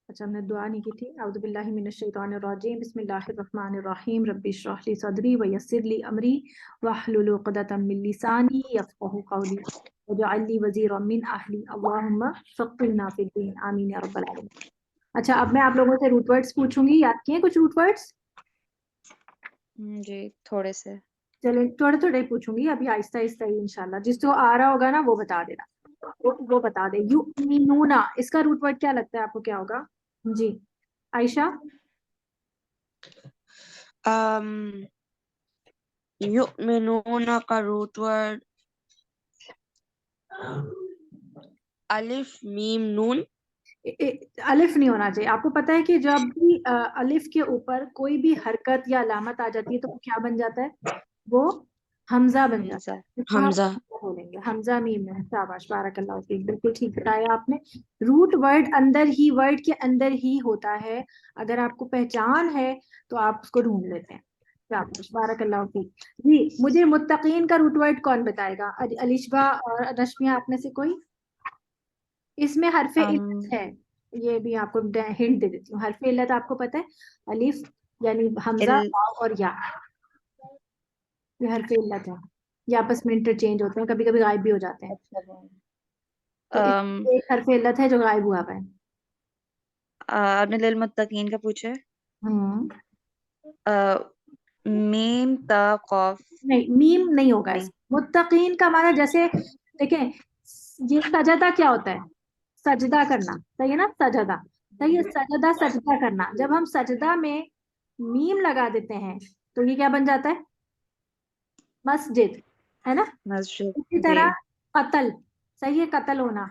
अच्छा, हमने दुआ नहीं की थी। औज़ु बिल्लाहि मिनश शैतानिर रजीम, बिस्मिल्लाहिर रहमानिर रहीम, रब्बि इश्रह ली सदरी व यस्सिर ली अमरी वहलुल उक़दतम मिन लिसानी यफ़क़हू क़ौली वजअल ली वज़ीरम मिन अहली अल्लाहुम्मा फ़क़्हिना फ़िद्दीन आमीन या रब्बल आलमीन। अच्छा, अब मैं आप लोगों से रूट वर्ड्स पूछूंगी। याद किए कुछ रूट वर्ड्स? जी थोड़े से। चलो थोड़े थोड़े पूछूंगी अभी, आहिस्ता आहिस्ता ही इंशाल्लाह। जिसको आ रहा होगा ना वो बता देना, वो बता दे। युमिनूना, इसका रूट वर्ड क्या लगता है आपको, क्या होगा? जी आयशा। युमिनूना का रूट वर्ड अलिफ मीम नून। अलिफ नहीं होना चाहिए। आपको पता है कि जब भी अलिफ के ऊपर कोई भी हरकत या अलामत आ जाती है तो वो क्या बन जाता है? वो हमजा बन जाता हमजा। है। इसको आप हमजा। हमजा बोलेंगे, हमजा मीम है। शाबाश, बारकल्लाह फीक, बिल्कुल ठीक बताया आपने। रूट वर्ड अंदर ही, वर्ड के अंदर ही होता है। अगर आपको पहचान है तो आप उसको ढूंढ लेते हैं। शाबाश, बारकल्लाह फीक। जी, मुझे मुत्तकीन का रूट वर्ड कौन बताएगा? अलिशबा और रश्मिया, आप में से कोई? इसमें हरफे इल्लत है। ये भी आपको हिंट दे देती हूँ। हरफे इल्लत आपको पता है? अलिफ यानी हमजा, इल वाव और या, ये हरफे इल्लत है। ये आपस में इंटरचेंज होते हैं, कभी कभी गायब भी हो जाते हैं। तो अम, इसमें एक हरफे इल्लत है जो गायब हुआ है। आपने लिल मुत्तकीन का पूछे। हम्म। अ, मीम ता कॉफ। नहीं, मीम नहीं होगा नहीं। इसमें। मुत्तकीन का माना, जैसे देखें, ये सजदा क्या होता है? सजदा करना, सही है ना? सजदा, सही है। सजदा, सजदा करना। जब हम सजदा में मीम लगा देते हैं तो ये क्या बन जाता है? मस्जिद, है ना? मस्जिद। इसी जी। तरह कत्ल, सही है, कत्ल होना।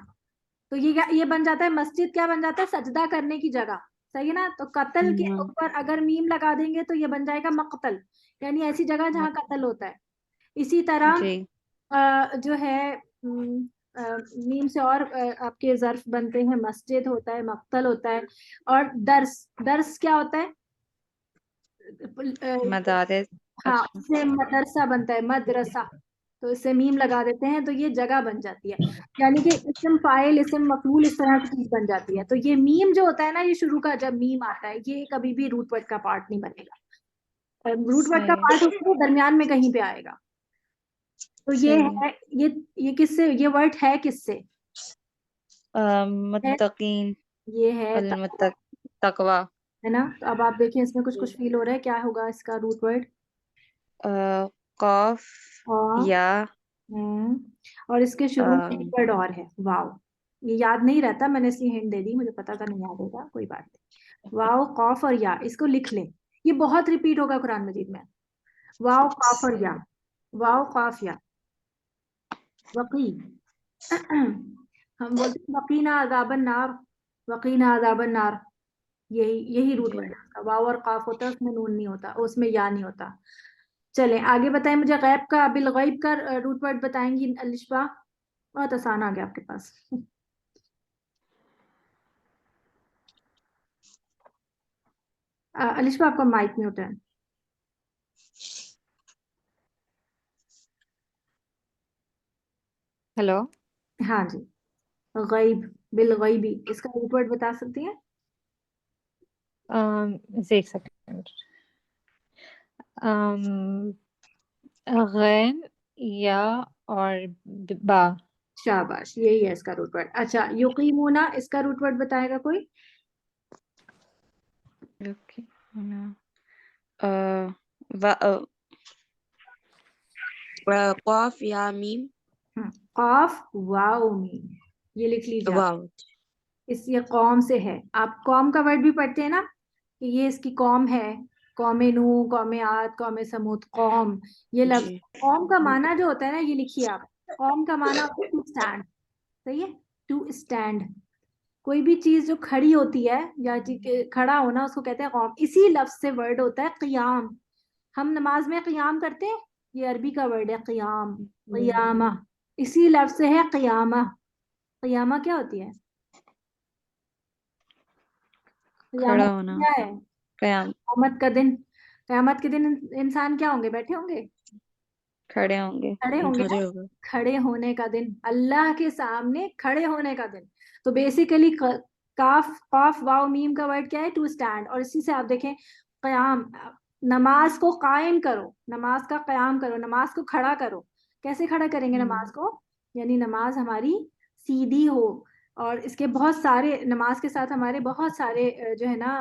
तो ये क्या, ये बन जाता है मस्जिद, क्या बन जाता है? सजदा करने की जगह, सही है ना? तो कत्ल के हम्म, ऊपर अगर मीम लगा देंगे तो ये बन जाएगा मक्तल, यानी ऐसी जगह जहाँ कत्ल होता है। इसी तरह जी। जो है, मीम से और आपके ज़र्फ बनते हैं। मस्जिद होता है, मक्तल होता है, और दर्स, दर्स क्या होता है? मदारिस। हाँ, अच्छा। इससे मदरसा बनता है, मदरसा। तो इससे मीम लगा देते हैं तो ये जगह बन जाती है। यानी कि इस्म फाइल, इस्म मफूल, इस तरह की चीज बन जाती है। तो ये मीम जो होता है ना, ये शुरू का जब मीम आता है, ये कभी भी रूट वर्ड का पार्ट नहीं बनेगा। रूट वर्ड का सही है। पार्ट उसके दरमियान में कहीं पे आएगा। तो ये सही है। है, ये किससे, ये वर्ड है किससे? है, मुत्तकीन। ये है अल मुत्तक तकवा। है ना? तो अब आप देखें, इसमें कुछ कुछ फील हो रहा है, क्या होगा इसका रूट वर्ड? कॉफ और या और इसके शुरू में एक अम, वर्ड और है, वाव। ये याद नहीं रहता, मैंने इसलिए हिंट दे दी, मुझे पता था नहीं याद होगा, कोई बात नहीं। वाव, कॉफ और या, इसको लिख ले। ये बहुत रिपीट होगा कुरान मजीद में। वाव, कॉफ और या, वाव, कॉफ, या। वकी हम बोलते हैं वकीना अजाबन नार, वकीना अजाबन नार। यही यही रूट जी। वर्ड है उसका। वाव और काफ होता है, उसमें नून नहीं होता, उसमें या नहीं होता। चलें आगे, बताएं मुझे गैब का, बिल गैब का रूट वर्ड बताएंगी अलिशबा? बहुत आसान आ गया आपके पास। अलिशबा, आपका माइक म्यूट है। हेलो। हाँ जी। गैब, बिल गैबी, इसका रूट वर्ड बता सकती हैं? एक सेकंड। अम, गैन या और बा। शाबाश, यही है इसका रूट वर्ड। अच्छा, युकीमूना, इसका रूट वर्ड बताएगा कोई? ओके। अ, वा- अ, कॉफ या मीम। कॉफ, वाओ, मीम। ये लिख लीजिए आप। वाव। इस, ये कौम से है। आप कौम का वर्ड भी पढ़ते हैं ना, कि ये इसकी कौम है। कौम नू, कौम आद, कौम समूद, कौम। ये लफ्ज जी। कौम का माना जो होता है ना, ये लिखिए आप। कौम का माना होता है टू स्टैंड, सही है, टू स्टैंड। कोई भी चीज जो खड़ी होती है या खड़ा होना, उसको कहते हैं कौम। इसी लफ्ज से वर्ड होता है क़ियाम। हम नमाज में क़ियाम करते हैं, ये अरबी का वर्ड है क़ियाम, क़ियामा। इसी लफ्ज से है क़ियामा। क़ियामा क्या होती है? क़ियामा खड़ा होना। क्या है? कयाम। क़यामत का दिन। क़यामत के दिन इंसान क्या होंगे? बैठे होंगे? खड़े होंगे। खड़े होंगे ना? खड़े होगा। खड़े होने का दिन, अल्लाह के सामने खड़े होने का दिन। तो बेसिकली काफ काफ वाव मीम का वर्ड क्या है? To stand. और इसी से आप देखें क़याम, नमाज को कायम करो, नमाज का क़याम करो, नमाज को खड़ा करो। कैसे खड़ा करेंगे नमाज को? यानी नमाज हमारी सीधी हो। और इसके बहुत सारे, नमाज के साथ हमारे बहुत सारे जो है ना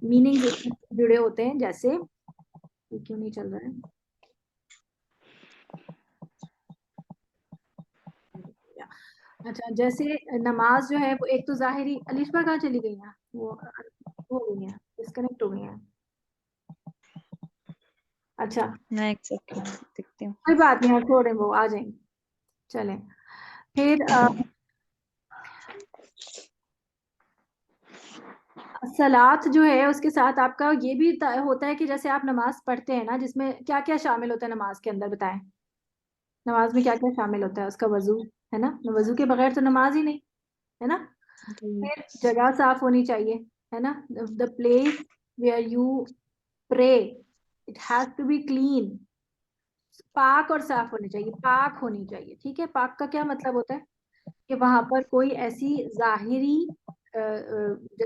मीनिंग्स जुड़े होते हैं। जैसे ये क्यों नहीं चल रहा है? अच्छा, जैसे नमाज जो है वो एक तो जाहिरी, अलिशबा कहाँ चली गई है? वो हो गई है, डिस्कनेक्ट हो गई है। अच्छा मैं एक सेकंड देखती हूँ। कोई बात नहीं, छोड़ें, वो आ जाएंगे। चलें फिर सलात जो है उसके साथ आपका ये भी होता है कि जैसे आप नमाज पढ़ते हैं ना, जिसमें क्या क्या शामिल होता है नमाज के अंदर, बताएं। नमाज में क्या क्या शामिल होता है? उसका वजू, है ना, वजू के बगैर तो नमाज ही नहीं, है ना। जी फिर जगह साफ होनी चाहिए, है ना, the place where you pray, it has to be clean. पाक और साफ होनी चाहिए, पाक होनी चाहिए, ठीक है। पाक का क्या मतलब होता है? कि वहां पर कोई ऐसी जाहिरी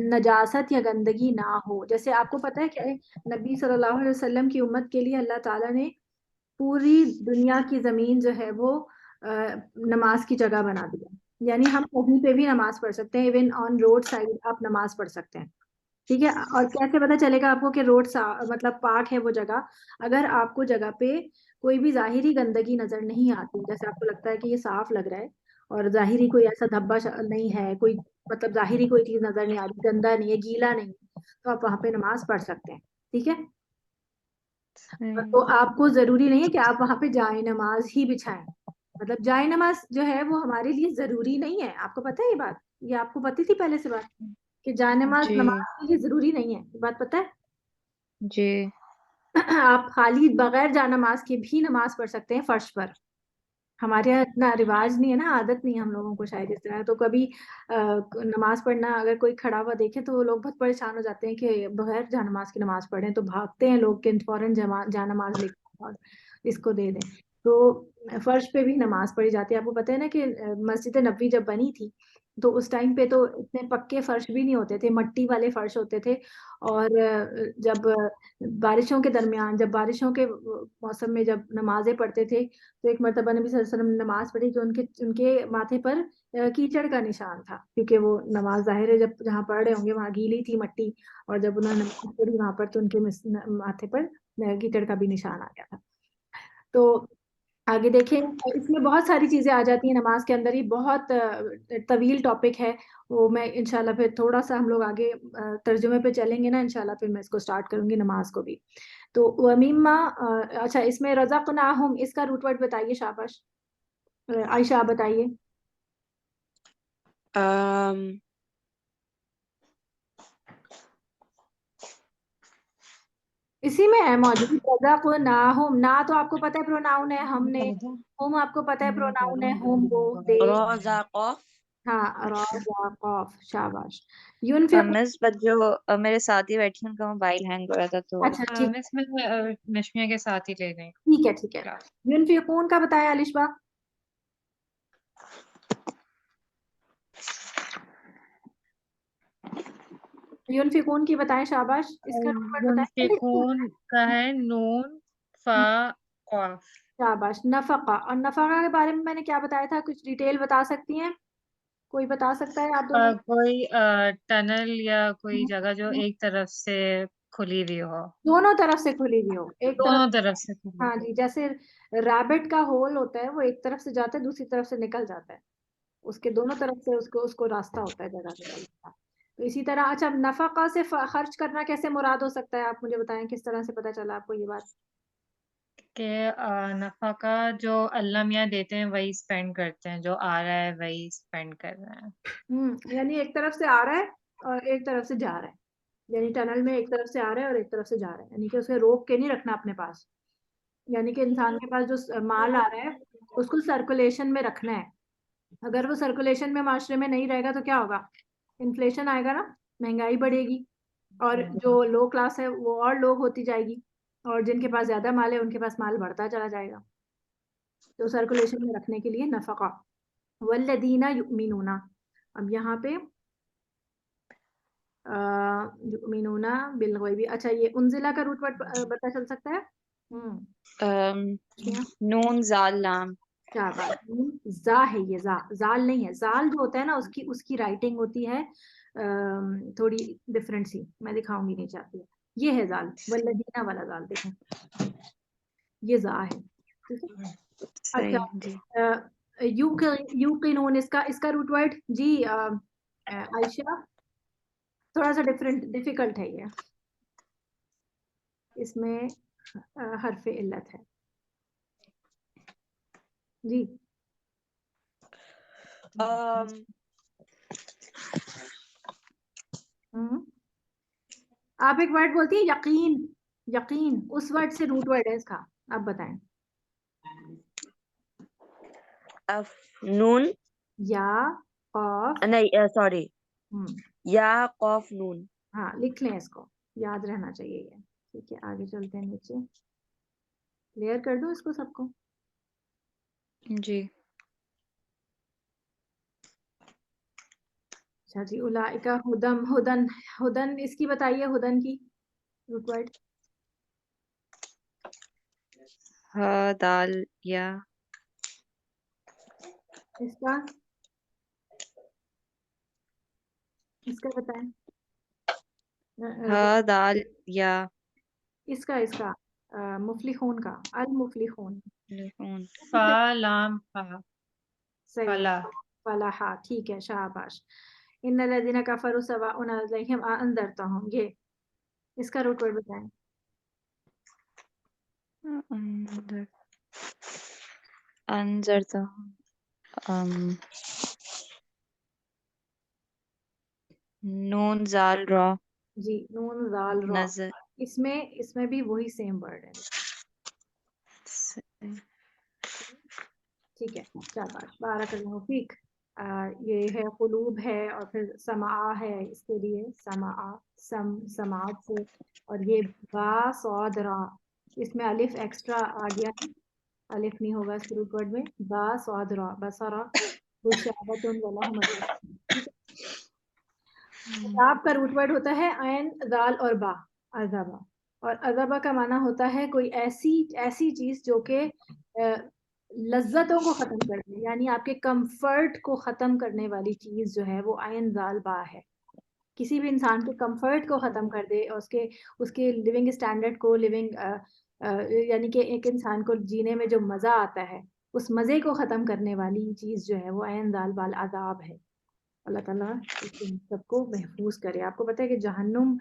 नजासत या गंदगी ना हो। जैसे आपको पता है कि नबी सल्लल्लाहु अलैहि वसल्लम की उम्मत के लिए अल्लाह ताला ने पूरी दुनिया की जमीन जो है वो नमाज की जगह बना दिया। यानी हम कहीं पे भी नमाज पढ़ सकते हैं, इवन ऑन रोड साइड आप नमाज पढ़ सकते हैं, ठीक है। और कैसे पता चलेगा आपको कि रोड मतलब पाक है वो जगह? अगर आपको जगह पे कोई भी जाहिरी गंदगी नजर नहीं आती, जैसे आपको लगता है कि ये साफ लग रहा है और जाहिरी कोई ऐसा धब्बा नहीं है, कोई मतलब जाहिरी कोई चीज नजर नहीं आ रही, गंदा नहीं है, गीला नहीं है, तो आप वहां पे नमाज पढ़ सकते हैं, ठीक है। तो आपको जरूरी नहीं है कि आप वहां पे जाए नमाज ही बिछाएं। मतलब जाए नमाज जो है वो हमारे लिए जरूरी नहीं है। आपको पता है ये बात? ये आपको पती थी पहले से बात कि जाए नमाज जी नमाज के लिए जरूरी नहीं है? ये बात पता है? जी आप खाली बगैर जा नमाज के भी नमाज पढ़ सकते हैं फर्श पर। हमारे यहाँ इतना रिवाज नहीं है ना, आदत नहीं है हम लोगों को शायद इस तरह। तो कभी नमाज पढ़ना अगर कोई खड़ा हुआ देखे तो वो लोग बहुत परेशान हो जाते हैं कि बगैर जा नमाज की नमाज पढ़ें, तो भागते हैं लोग कि फौरन जा नमाज लेकर और इसको दे दें। तो फर्श पे भी नमाज पढ़ी जाती है। आपको पता है ना कि मस्जिद नबवी जब बनी थी तो उस टाइम पे तो इतने पक्के फर्श भी नहीं होते थे, मट्टी वाले फर्श होते थे। और जब बारिशों के दरमियान, जब बारिशों के मौसम में जब नमाजें पढ़ते थे, तो एक मरतबा नबी सल्लल्लाहु अलैहि वसल्लम ने नमाज पढ़ी कि उनके उनके माथे पर कीचड़ का निशान था, क्योंकि वो नमाज जाहिर है जब जहाँ पढ़ रहे होंगे वहां गीली थी मट्टी, और जब उन्होंने नमाज पढ़ी वहां पर तो उनके माथे पर कीचड़ का भी निशान आ गया था। तो आगे देखें, इसमें बहुत सारी चीजें आ जाती हैं नमाज के अंदर ही, बहुत तवील टॉपिक है वो। मैं इंशाल्लाह फिर थोड़ा सा हम लोग आगे तर्जुमे पे चलेंगे ना इंशाल्लाह, फिर मैं इसको स्टार्ट करूंगी नमाज को भी। तो वमीमा, अच्छा इसमें रज़क़नाहुम इसका रूट वर्ड बताइए शाबाश। आयशा आप बताइए। अम इसी में है मौजूद रज़क़नाहुम। ना तो आपको पता है प्रोनाउन है हमने, हम आपको पता है प्रोनाउन है हम, वो, दे। रोजा कॉफ हाँ रज़क़, शाबाश। यूनफिक, मिस, बट जो मेरे साथ ही बैठी है उनका मोबाइल हैंग हो रहा था तो अच्छा ठीक, मिस मैं नशमिया के साथ ही ले रही ठीक है ठीक है। क्लास। यूनफिकून का बताया अलिशबा। यूनफिकून की बताएं शाबाश, इसका रूट वर्ड बताएं। युनफिकून का है नून फा कॉफ। शाबाश। नफका, और नफका के बारे में मैंने क्या बताया था, कुछ डिटेल बता सकती हैं? कोई बता सकता है आप दोनों? कोई टनल या कोई जगह जो एक तरफ से खुली हुई हो, दोनों तरफ से खुली हुई हो, एक तरफ। दोनों तरफ से खुली हाँ हुई जी, जैसे रैबिट का होल होता है, वो एक तरफ से जाता है दूसरी तरफ से निकल जाता है, उसके दोनों तरफ से उसको उसको रास्ता होता है जगह निकलने का। तो इसी तरह, अच्छा नफका से खर्च करना कैसे मुराद हो सकता है? आप मुझे बताएं किस तरह से पता चला आपको ये बात? कि नफका जो अल्लाह मियाँ देते हैं वही स्पेंड करते हैं, जो आ रहा है वही स्पेंड कर रहे हैं। यानी एक तरफ से आ रहा है और एक तरफ से जा रहा है। यानी टनल में एक तरफ से आ रहा है और एक तरफ से जा रहा है, यानी कि उसे रोक के नहीं रखना अपने पास। यानी कि इंसान के पास जो माल आ रहा है उसको सर्कुलेशन में रखना है। अगर वो सर्कुलेशन में माशरे में नहीं रहेगा तो क्या होगा? इन्फ्लेशन आएगा ना, महंगाई बढ़ेगी, और जो लो क्लास है वो और लो होती जाएगी, और जिनके पास ज्यादा माल है उनके पास माल बढ़ता चला जाएगा। तो सर्कुलेशन में रखने के लिए नफका। वल्लदीना युमिनूना, अब यहाँ पे युमिनूना बिल गैबी। अच्छा, ये उनजिला का रूट वर्ड पता चल सकता है? रोशनिया? नून जाल लाम। शाबाश। जा है, ये जाल नहीं है। जाल जो होता है ना, उसकी उसकी राइटिंग होती है थोड़ी डिफरेंट सी, मैं दिखाऊंगी नहीं चाहती। ये है जाल, वल्लदीना वाला जाल, देखें ये जा है, ठीक है। सही अच्छा, जी। यूकिनून, इसका इसका रूट वर्ड जी आयशा, थोड़ा सा डिफरेंट डिफिकल्ट है ये, इसमें हरफ इल्लत है जी। um, हम्म। आप एक वर्ड बोलती है यकीन, यकीन उस वर्ड से रूट वर्ड है इसका, आप बताएं। अफ नून, या कॉफ। नहीं सॉरी, हम्म। या कॉफ नून। हाँ, लिख लें इसको, याद रहना चाहिए ये। ठीक है, आगे चलते हैं नीचे, क्लियर कर दूं इसको सबको? जी। अच्छा जी, उलाइका हुदम, हुदन, हुदन इसकी बताइए, हुदन की रूट वर्ड। ह दाल या, इसका इसका बताएं। ह दाल या, इसका इसका मुफलिहून का, अल मुफलिहून। लिहून। फा लाम फा, सही है, फला। फलाहा, ठीक है, शाबाश। इन लदीना कफरु सवाउन अलैहिम अअंज़रतहुम, ये इसका रूट वर्ड बताएं। अंदर, अंजर तो नून जाल रॉ, जी, नून जाल रॉ। नजर। इसमें इसमें भी वही सेम वर्ड है, ठीक है, शाबाश, बारकल्लाहु फीक। ये है कुलूब है, और फिर समा है इसके लिए, समा, समात से। और ये बा सौद रा, इसमें अलिफ एक्स्ट्रा आ गया है, अलिफ नहीं होगा इसके रूट वर्ड में। बा सौद रा, बसरा बुशारतुन वलहुम अजर, ठीक है। अजाब का रूट वर्ड होता है ऐन दाल और बा, अजाबा। और अजाबा का माना होता है कोई ऐसी ऐसी चीज जो कि लज्जतों को खत्म कर दे, यानी आपके कंफर्ट को खत्म करने वाली चीज जो है वो ऐन दाल बा है। किसी भी इंसान के कंफर्ट को खत्म कर दे, और उसके उसके लिविंग स्टैंडर्ड को, लिविंग यानी कि एक इंसान को जीने में जो मजा आता है, उस मजे को खत्म करने वाली चीज जो है वो ऐन दाल बाल अजाब है। अल्लाह ताला इन सबको महफूज करे। आपको पता है कि जहन्नुम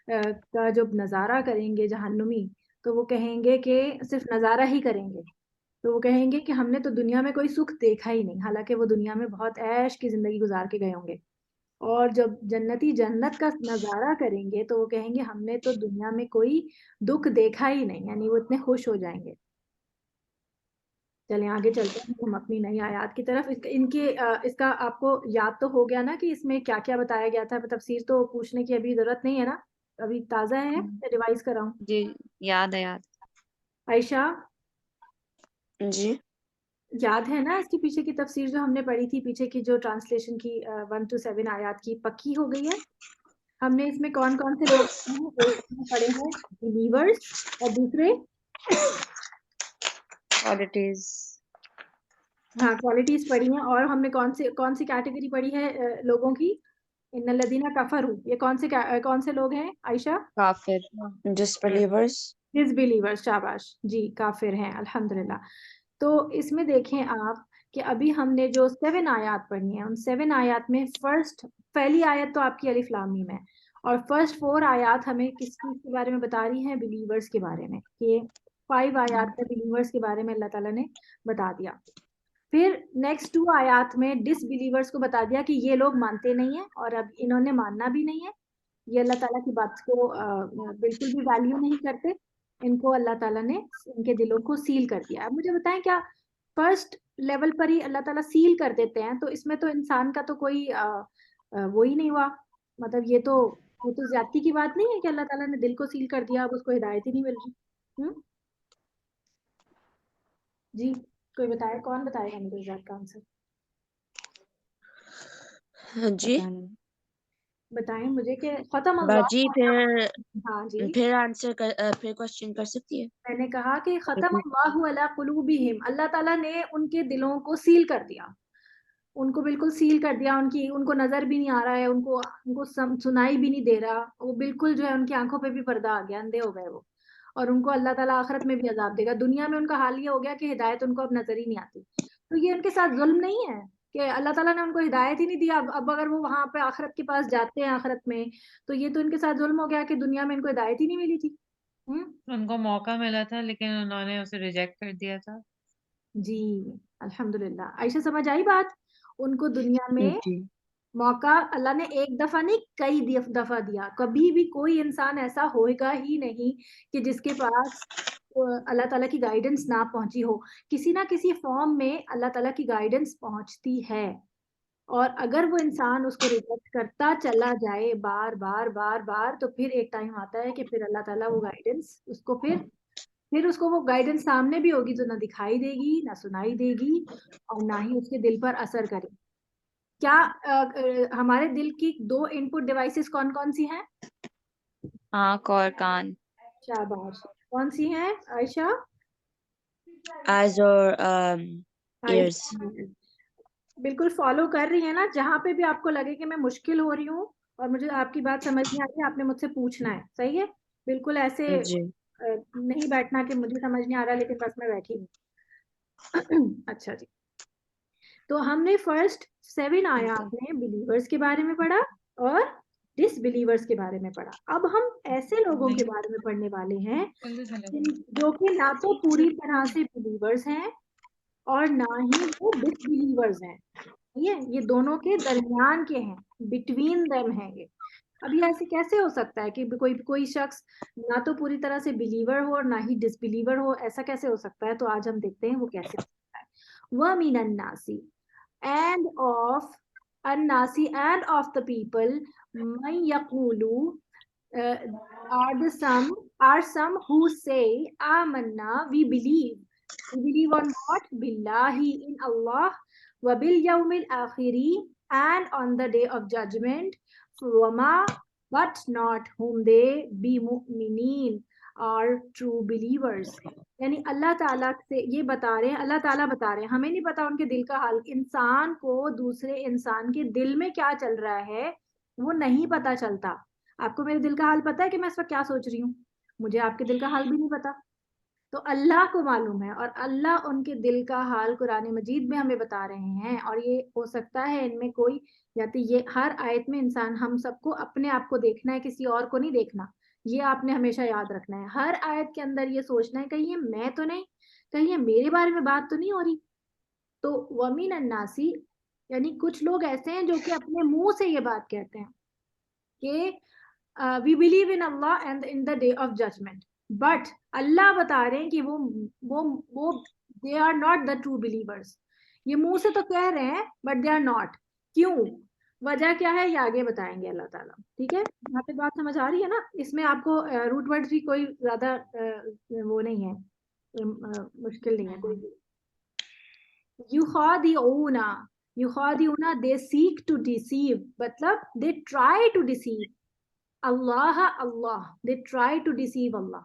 का जब नज़ारा करेंगे जहन्नुमी, तो वो कहेंगे कि सिर्फ नज़ारा ही करेंगे, तो वो कहेंगे कि हमने तो दुनिया में कोई सुख देखा ही नहीं, हालांकि वो दुनिया में बहुत ऐश की जिंदगी गुजार के गए होंगे। और जब जन्नती जन्नत का नज़ारा करेंगे, तो वो कहेंगे हमने तो दुनिया में कोई दुख देखा ही नहीं, यानी वो इतने खुश हो जाएंगे। चलें आगे चलते हैं हम अपनी नई आयत की तरफ। इसका आपको याद तो हो गया ना कि इसमें क्या क्या बताया गया था? तफसीर तो पूछने की अभी जरूरत नहीं है ना, अभी ताज़ा है या रिवाइज कराऊं? जी, याद है याद। आयशा, जी। याद है ना इसके पीछे की तफसीर जो हमने पढ़ी थी, पीछे की जो ट्रांसलेशन की 1 to 7 आयत की पक्की हो गई है? हमने इसमें कौन कौन से लोग पढ़े हैं? एक हमने पढ़े हैं बिलीवर्स, और दूसरे, क्वालिटीज। हाँ क्वालिटीज पढ़ी हैं। और हमने कौन सी कैटेगरी पढ़ी है लोगों की? इन्नल्लदीना कफरू, ये कौन से लोग हैं आयशा? काफिर, डिसबिलीवर्स। डिसबिलीवर्स, शाबाश जी, काफिर हैं, अल्हम्दुलिल्लाह। तो इसमें देखें आप कि अभी हमने जो 7 आयत पढ़ी हैं, उन 7 आयत में पहली आयत तो आपकी अलिफ लाम मीम है, और फर्स्ट 4 आयत हमें किस चीज के बारे में बता रही हैं? बिलीवर्स के बारे में, कि 5 आयत में बिलीवर्स के बारे में अल्लाह ताला ने बता दिया। फिर नेक्स्ट 2 आयत में डिसबिलीवर्स को बता दिया कि ये लोग मानते नहीं है, और अब इन्होंने मानना भी नहीं है, ये अल्लाह ताला की बात को बिल्कुल भी वैल्यू नहीं करते, इनको अल्लाह ताला ने इनके दिलों को सील कर दिया। अब मुझे बताएं, क्या फर्स्ट लेवल पर ही अल्लाह ताला सील कर देते हैं? तो इसमें तो इंसान का तो कोई वो ही नहीं हुआ, मतलब ये तो ज्यादती की बात नहीं है कि अल्लाह ताला ने दिल को सील कर दिया, अब उसको हिदायत ही नहीं मिल रही। जी, कोई बताए, कौन बताएगा मुझे इसका आंसर? जी। पता नहीं। बताएं मुझे कि खत्म बाजी अल्लाह। हाँ जी, फिर आंसर कर फिर क्वेश्चन कर सकती है। मैंने कहा कि खत्म रिपीट। अल्लाहु अला कुलूबिहिम, अल्लाह ताला ने उनके दिलों को सील कर दिया, उनको बिल्कुल सील कर दिया, उनकी उनको नजर भी नहीं आ रहा है, उनको उनको सुनाई भी नहीं दे रहा, वो बिल्कुल जो है उनकी आंखों पे भी पर्दा आ गया, अंधे हो गए वो। और उनको अल्लाह ताला आखिरत में भी अजाब देगा। दुनिया में उनका हाल ये हो गया कि हिदायत उनको अब नजर ही नहीं आती। तो ये उनके साथ जुल्म नहीं है कि अल्लाह ताला ने उनको हिदायत ही नहीं दिया? अब अगर वो वहां पे आखिरत के पास जाते हैं आखिरत में, तो ये तो इनके साथ जुल्म हो गया कि दुनिया में इनको हिदायत ही नहीं मिली थी। उनको मौका मिला था लेकिन उन्होंने उसे रिजेक्ट कर दिया था। जी, अल्हम्दुलिल्लाह। आयशा समझ आई बात? उनको दुनिया में जी मौका अल्लाह ने एक दफा नहीं कई दफा दिया। कभी भी कोई इंसान ऐसा होएगा ही नहीं कि जिसके पास अल्लाह ताला की गाइडेंस ना पहुंची हो। किसी ना किसी फॉर्म में अल्लाह ताला की गाइडेंस पहुंचती है, और अगर वो इंसान उसको रिजेक्ट करता चला जाए बार बार बार बार, तो फिर एक टाइम आता है कि फिर अल्लाह ताला वो गाइडेंस उसको फिर उसको वो गाइडेंस सामने भी होगी तो ना दिखाई देगी ना सुनाई देगी, और ना ही उसके दिल पर असर करेगी। क्या हमारे दिल की दो इनपुट डिवाइसेस कौन कौन सी हैं? आँख और कान। शाबाश। कौन सी हैं आयशा? आइज और आइज। ears। बिल्कुल फॉलो कर रही है ना? जहां पे भी आपको लगे कि मैं मुश्किल हो रही हूँ और मुझे आपकी बात समझ नहीं आ रही है, आपने मुझसे पूछना है, सही है? बिल्कुल ऐसे जी नहीं बैठना कि मुझे समझ नहीं आ रहा लेकिन बस मैं बैठी हूँ। अच्छा जी, तो हमने फर्स्ट 7 आयात में बिलीवर्स के बारे में पढ़ा और डिसबिलीवर्स के बारे में पढ़ा। अब हम ऐसे लोगों के नहीं, बारे में पढ़ने वाले हैं जल्दी चले जो कि ना तो पूरी तरह से बिलीवर्स हैं और ना ही वो डिसबिलीवर्स हैं। ये दोनों के दरमियान के हैं, बिटवीन देम है ये। अब ये ऐसे कैसे हो सकता है कि कोई कोई शख्स ना तो पूरी तरह से बिलीवर हो और ना ही डिसबिलीवर हो? ऐसा कैसे हो सकता है? तो आज हम देखते हैं वो कैसे हो सकता है। वह मीनन नासी, and of An-Nasi and of the people, man yaqulu, uh, are some who say amanna, we believe on what? Billahi, in Allah, wa bil yawmil akhiri, and on the day of judgment, wama, but not whom they be mu'minin, are true believers। यानी अल्लाह ताला से ये बता रहे हैं, अल्लाह ताला बता रहे हैं, हमें नहीं पता उनके दिल का हाल। इंसान को दूसरे इंसान के दिल में क्या चल रहा है वो नहीं पता चलता। आपको मेरे दिल का हाल पता है कि मैं इस वक्त क्या सोच रही हूँ? मुझे आपके दिल का हाल भी नहीं पता। तो अल्लाह को मालूम है, और अल्लाह उनके दिल का हाल कुरान मजीद में हमें बता रहे हैं। और ये हो सकता है इनमें कोई, या तो ये हर आयत में इंसान, हम सबको अपने आप को देखना है, किसी और को नहीं देखना। ये आपने हमेशा याद रखना है। हर आयत के अंदर ये सोचना है कहीं ये मैं तो नहीं, कहीं ये मेरे बारे में बात तो नहीं हो रही। तो वमीन अन्नासी, यानी कुछ लोग ऐसे हैं जो कि अपने मुंह से ये बात कहते हैं कि we believe in Allah and in the day of judgement, but Allah बता रहे हैं कि वो they are not the true believers. ये मुंह से तो कह रहे हैं बट दे आर नॉट। क्यों? वजह क्या है ये आगे बताएंगे अल्लाह ताला। ठीक है, यहाँ पे बात समझ आ रही है ना? इसमें आपको रूट वर्ड्स भी कोई ज्यादा वो नहीं है, मुश्किल नहीं है कोई भी। युखादिऊना, युखादिऊना दे सीक टू डिसीव, मतलब they try to deceive Allah, Allah, they try to deceive Allah.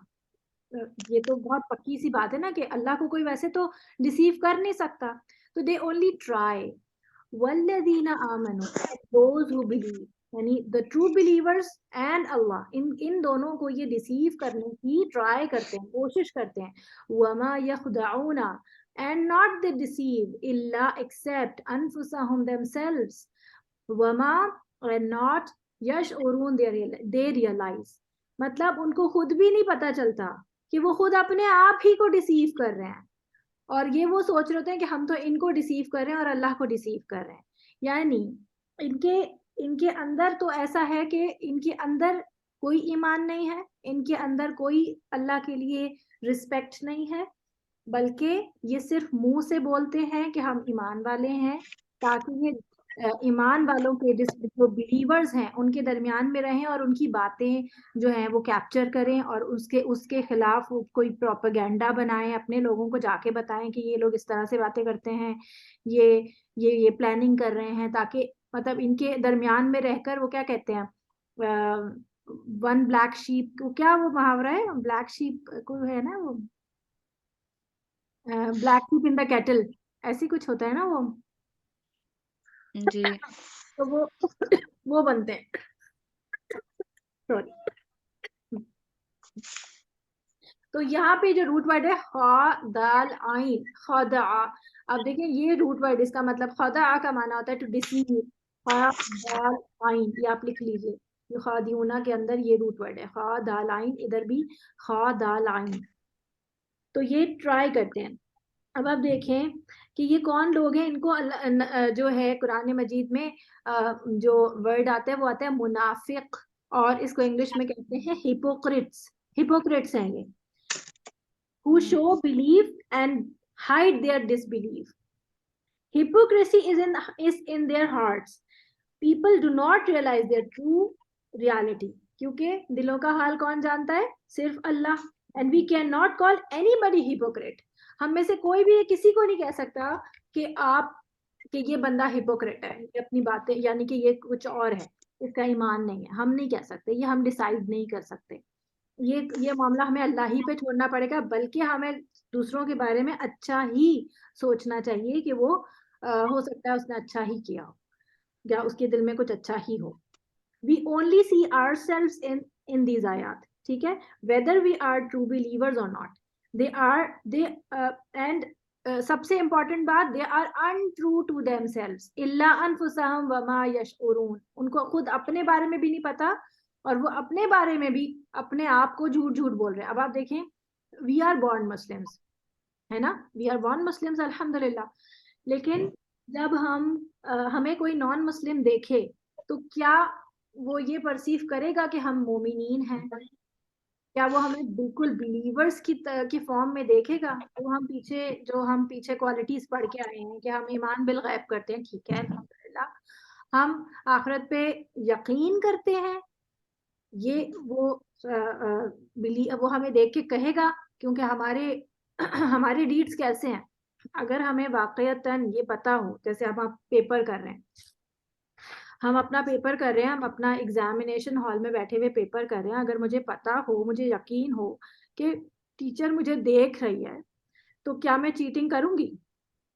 ये तो बहुत पक्की सी बात है ना कि अल्लाह को कोई वैसे तो डिसीव कर नहीं सकता। तो दे ओनली ट्राई। वल्लदीना आमनु, दोज हु बिलीव, यानी the true believers and Allah, इन दोनों को ये डिसीव करने की ट्राई करते हैं, कोशिश करते हैं। वमा यखदाउना, एंड नॉट दे डिसीव इल्ला एक्सेप्ट अनफुसहुम देमसेल्व्स, वमा एंड नॉट यश उरून दे रियलाइज, मतलब उनको खुद भी नहीं पता चलता कि वो खुद अपने आप ही को डिसीव कर रहे हैं, और ये वो सोच रहे होते हैं कि हम तो इनको डिसीव कर रहे हैं और अल्लाह को डिसीव कर रहे हैं। यानी इनके इनके अंदर तो ऐसा है कि इनके अंदर कोई ईमान नहीं है, इनके अंदर कोई अल्लाह के लिए रिस्पेक्ट नहीं है, बल्कि ये सिर्फ मुंह से बोलते हैं कि हम ईमान वाले हैं, ताकि ये ईमान वालों के जो बिलीवर्स हैं उनके दरमियान में रहें और उनकी बातें जो हैं वो कैप्चर करें, और उसके उसके खिलाफ वो कोई प्रोपेगेंडा बनाएं, अपने लोगों को जाके बताएं कि ये लोग इस तरह से बातें करते हैं, ये ये प्लानिंग कर रहे हैं, ताकि मतलब इनके दरमियान में रहकर वो क्या कहते हैं, वन ब्लैक शीप को, क्या वो मुहावरा है, ब्लैक शीप को है ना वो, black sheep in the kettle, ऐसी कुछ होता है ना वो। जी। तो वो बनते हैं, सॉरी। तो यहाँ पे जो रूट वर्ड है खा दाल आइन, खदा। अब देखिए ये रूट वर्ड, इसका मतलब खदा का माना होता है टू डिसीव। खा दाल आइन, ये आप लिख लीजिए, ये खादियूना के अंदर ये रूट वर्ड है, खा दाल आइन, इधर भी खा दाल आइन। तो ये ट्राई करते हैं। अब आप देखें कि ये कौन लोग हैं, इनको जो है कुरान मजीद में जो वर्ड आता है वो आता है मुनाफिक, और इसको इंग्लिश में कहते हैं हिपोक्रिट्स। हिपोक्रिट्स हैं ये, who show belief and hide their disbelief. Hypocrisy is in their hearts. People do not realize their true reality. क्योंकि दिलों का हाल कौन जानता है, सिर्फ अल्लाह। And we cannot call anybody hypocrite. हम में से कोई भी किसी को नहीं कह सकता कि ये बंदा हिपोक्रेट है, ये अपनी बातें, यानी कि ये कुछ और है, इसका ईमान नहीं है, हम नहीं कह सकते, ये हम डिसाइड नहीं कर सकते। ये मामला हमें अल्लाह ही पे छोड़ना पड़ेगा, बल्कि हमें दूसरों के बारे में अच्छा ही सोचना चाहिए कि वो हो सकता है उसने अच्छा ही किया हो, या उसके दिल में कुछ अच्छा ही हो। We only see ourselves in these आयात, ठीक है, whether we are true believers और नॉट। दे एंड सबसे इंपॉर्टेंट बात, they are untrue to themselves इल्ला अनफुसहम वमा यशउरून। उनको खुद अपने बारे में भी नहीं पता, और वो अपने बारे में भी अपने आप को झूठ झूठ बोल रहे हैं। अब आप देखें, वी आर बॉर्न मुस्लिम्स, है ना, वी आर बॉर्न मुस्लिम्स अल्हम्दुलिल्लाह। लेकिन जब हमें कोई नॉन मुस्लिम देखे, तो क्या वो ये परसीव करेगा कि हम मोमिनीन हैं? क्या वो हमें बिल्कुल बिलीवर्स की फॉर्म में देखेगा? जो हम पीछे क्वालिटीज पढ़ के आए हैं कि हम ईमान बिल गैब करते हैं, ठीक है अल्हम्दुलिल्लाह, हम आखिरत पे यकीन करते हैं, ये वो हमें देख के कहेगा, क्योंकि हमारे हमारे डीड्स कैसे हैं। अगर हमें वाकईतन ये पता हो, जैसे हम आप पेपर कर रहे हैं, हम अपना पेपर कर रहे हैं, हम अपना एग्जामिनेशन हॉल में बैठे हुए पेपर कर रहे हैं, अगर मुझे पता हो, मुझे यकीन हो कि टीचर मुझे देख रही है, तो क्या मैं चीटिंग करूंगी?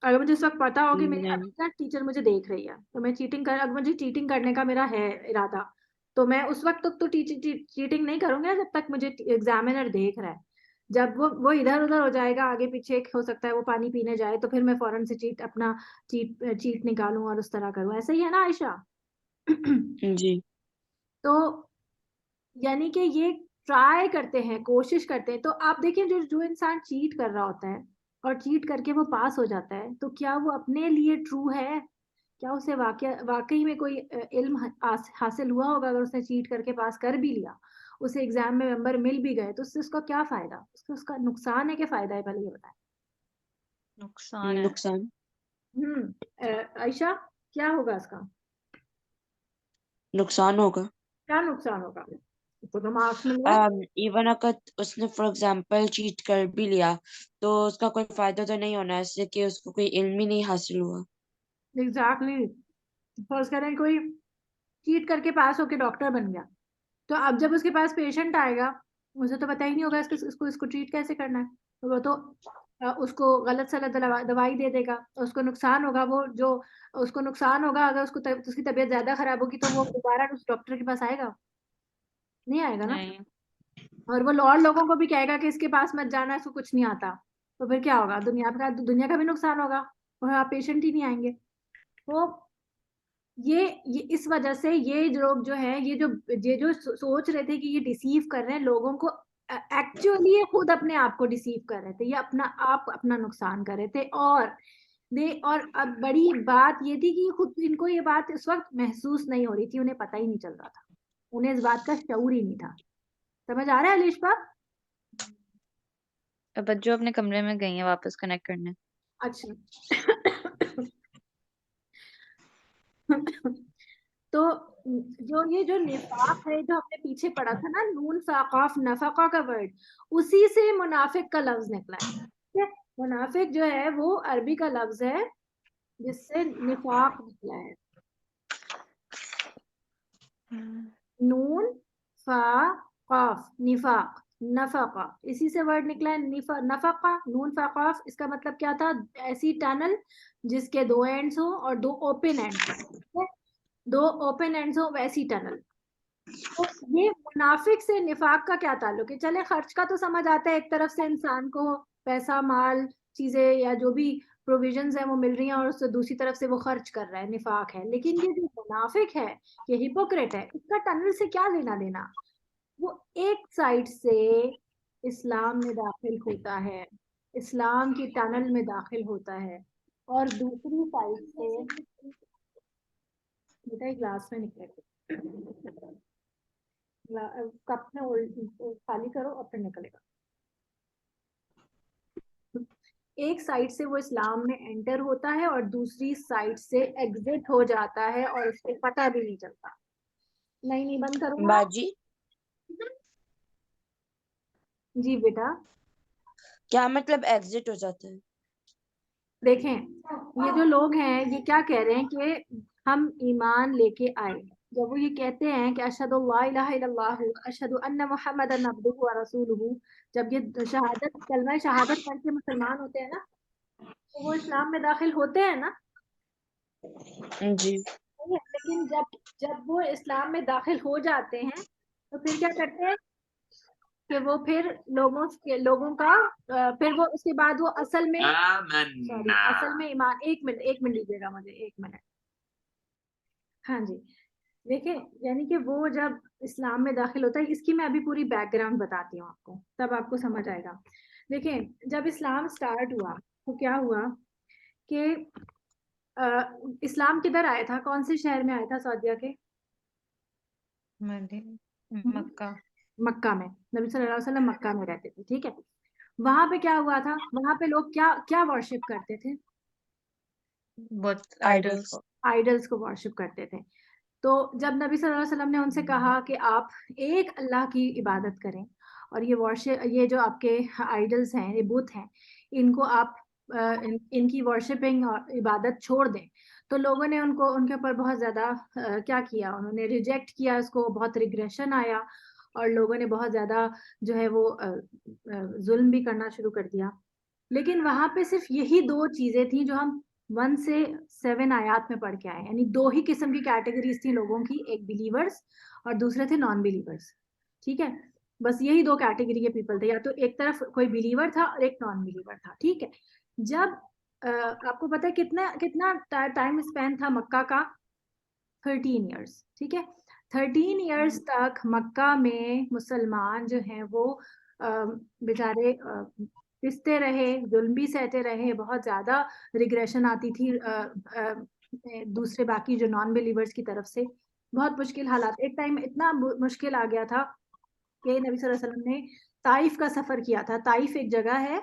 अगर मुझे इस वक्त पता हो कि मेरी नहीं। हकीकत टीचर मुझे देख रही है, तो मैं अगर मुझे चीटिंग करने का मेरा है इरादा, तो मैं उस वक्त तक तो चीटिंग नहीं करूंगी ना, जब तक मुझे एग्जामिनर देख रहा है। जब वो इधर उधर हो जाएगा, आगे पीछे हो सकता है वो पानी पीने जाए, तो फिर मैं फौरन से चीट निकालूं और उस तरह करूं। ऐसा ही है ना आयशा? जी। तो यानी कि ये ट्राई करते हैं, कोशिश करते हैं। तो आप देखिए, जो जो इंसान चीट कर रहा होता है और चीट करके वो पास हो जाता है, तो क्या वो अपने लिए ट्रू है? क्या उसे वाकई में कोई इल्म हासिल हुआ होगा? अगर उसने चीट करके पास कर भी लिया, उसे एग्जाम में नंबर मिल भी गए, तो उससे उसका क्या फायदा? उसका नुकसान है कि फायदा है, पहले ये बताएं। नुकसान है। नुकसान। आयशा, क्या होगा इसका? नुकसान होगा। क्या नुकसान होगा? तो मार्क्स मिल गए। इवन अगर उसने फॉर एग्जांपल चीट कर भी लिया, तो उसका कोई फायदा तो नहीं होना, इससे कि उसको कोई इल्म ही नहीं हासिल हुआ। एग्जैक्टली। फर्ज करें कोई चीट करके पास होके डॉक्टर बन गया, तो अब जब उसके पास पेशेंट आएगा, उसे तो पता ही नहीं होगा इसको ट्रीट कैसे करना है, तो वो तो उसको गलत सलत दवाई दे देगा। उसको नुकसान होगा, उसको नुकसान होगा, अगर उसकी तबीयत ज्यादा खराब होगी, तो वो दोबारा उस डॉक्टर के पास आएगा? नहीं आएगा ना। नहीं। और वो और लोगों को भी कहेगा कि इसके पास मत जाना, इसको कुछ नहीं आता, तो फिर क्या होगा? दुनिया का भी नुकसान होगा, और आप पेशेंट ही नहीं आएंगे। तो ये इस वजह से ये लोग जो है, ये जो सोच रहे थे कि ये डिसीव कर रहे हैं लोगों को, एक्चुअली ये खुद अपने आप को डिसीव कर रहे थे, ये अपना नुकसान कर रहे थे। और अब बड़ी बात ये थी कि खुद इनको ये बात इस वक्त महसूस नहीं हो रही थी, उन्हें पता ही नहीं चल रहा था, उन्हें इस बात का शऊर ही नहीं था। समझ आ रहा है अलिशा? अब बच्चों अपने कमरे में गई हैं वापस कनेक्ट करने। अच्छा। तो जो निफाक है, जो हमने पीछे पढ़ा था ना, नून फाकाफ नफका का वर्ड, उसी से मुनाफिक का लफ्ज निकला है, ठीक है। मुनाफिक जो है वो अरबी का लफ्ज है, जिससे निफाक निकला है। नून फा काफ, निफाक, नफका, इसी से वर्ड निकला है नफका, नून फा काफ। इसका मतलब क्या था? ऐसी टनल जिसके दो एंड्स हो और दो ओपन एंड्स हो, दो ओपन एंड्स हो, वैसी टनल। तो ये मुनाफिक से निफाक का क्या ताल्लुक है? चले खर्च का तो समझ आता है, एक तरफ से इंसान को पैसा, माल, चीजें या जो भी प्रोविजंस है वो मिल रही हैं और उससे दूसरी तरफ से वो खर्च कर रहा है, निफाक है। लेकिन ये जो मुनाफिक है, ये हिपोक्रेट है, इसका टनल से क्या लेना देना? वो एक साइड से इस्लाम में दाखिल होता है, इस्लाम की टनल में दाखिल होता है, और दूसरी साइड से, बेटा ग्लास में निकले, कप में खाली करो और फिर निकलेगा। एक साइड से वो इस्लाम में एंटर होता है और दूसरी साइड से एग्जिट हो जाता है और उसको पता भी नहीं चलता। नहीं बंद करूंगा। बाजी, जी बेटा। क्या मतलब एग्जिट हो जाता है? देखें, ये जो लोग हैं ये क्या कह रहे हैं कि हम ईमान लेके आए। जब वो ये कहते हैं कि अशहदु अल्ला इलाहा इल्लल्लाह अशहदु अन्ना मुहम्मदन अब्दुहु व रसूलुहु, जब ये शहादत, कलमा शहादत पढ़ के मुसलमान होते हैं ना, तो वो इस्लाम में दाखिल होते हैं ना। जी। लेकिन जब जब वो इस्लाम में दाखिल हो जाते हैं तो फिर क्या करते हैं कि वो फिर लोगों का फिर वो उसके बाद वो असल में, सॉरी, असल में ईमान, एक मिनट लीजिएगा मुझे, एक मिनट। हाँ जी, देखिए, यानी कि वो जब इस्लाम में दाखिल होता है, इसकी मैं अभी पूरी बैकग्राउंड बताती हूँ आपको, तब आपको समझ आएगा। देखिए, जब इस्लाम स्टार्ट हुआ तो क्या हुआ कि इस्लाम किधर आया था? कौन से शहर में आया था सऊदीया के? मक्का। मक्का में। नबी सल्लल्लाहु अलैहि वसल्लम मक्का में रहते थे, ठीक है। वहां पे क्या हुआ था? वहां पे लोग क्या क्या वर्शिप करते थे? बुत, आइडल्स आइडल्स। को। आइडल्स को वर्शिप करते थे। तो जब नबी सल्लल्लाहु अलैहि वसल्लम ने उनसे कहा कि आप एक अल्लाह की इबादत करें और ये वर्शिप, ये जो आपके आइडल्स हैं, ये बुत हैं, इनको आप इनकी वर्शिपिंग और इबादत छोड़ दें, तो लोगों ने उनके ऊपर बहुत ज़्यादा क्या किया, उन्होंने रिजेक्ट किया इसको, बहुत रिग्रेशन आया और लोगों ने बहुत ज़्यादा जो है वो जुल्म भी करना शुरू कर दिया। लेकिन वहां पे सिर्फ यही दो चीजें थी जो हम 1 से 7 आयात में पढ़ के आए, यानी दो ही किस्म की कैटेगरीज थी लोगों की, एक बिलीवर्स और दूसरे थे नॉन बिलीवर्स, ठीक है। बस यही दो कैटेगरी के पीपल थे, या तो एक तरफ कोई बिलीवर था और एक नॉन बिलीवर था, ठीक है। जब आपको पता है कितना कितना टाइम स्पेन था मक्का का? 13 ईयर्स, ठीक है। 13 ईयर्स तक मक्का में मुसलमान जो हैं वो बेचारे पिसते रहे, जुल्म भी सहते रहे, बहुत ज्यादा रिग्रेशन आती थी दूसरे बाकी जो नॉन बिलीवर्स की तरफ से। बहुत मुश्किल हालात, एक टाइम इतना मुश्किल आ गया था कि नबी सल्लल्लाहु अलैहि वसल्लम ने ताइफ का सफर किया था। ताइफ एक जगह है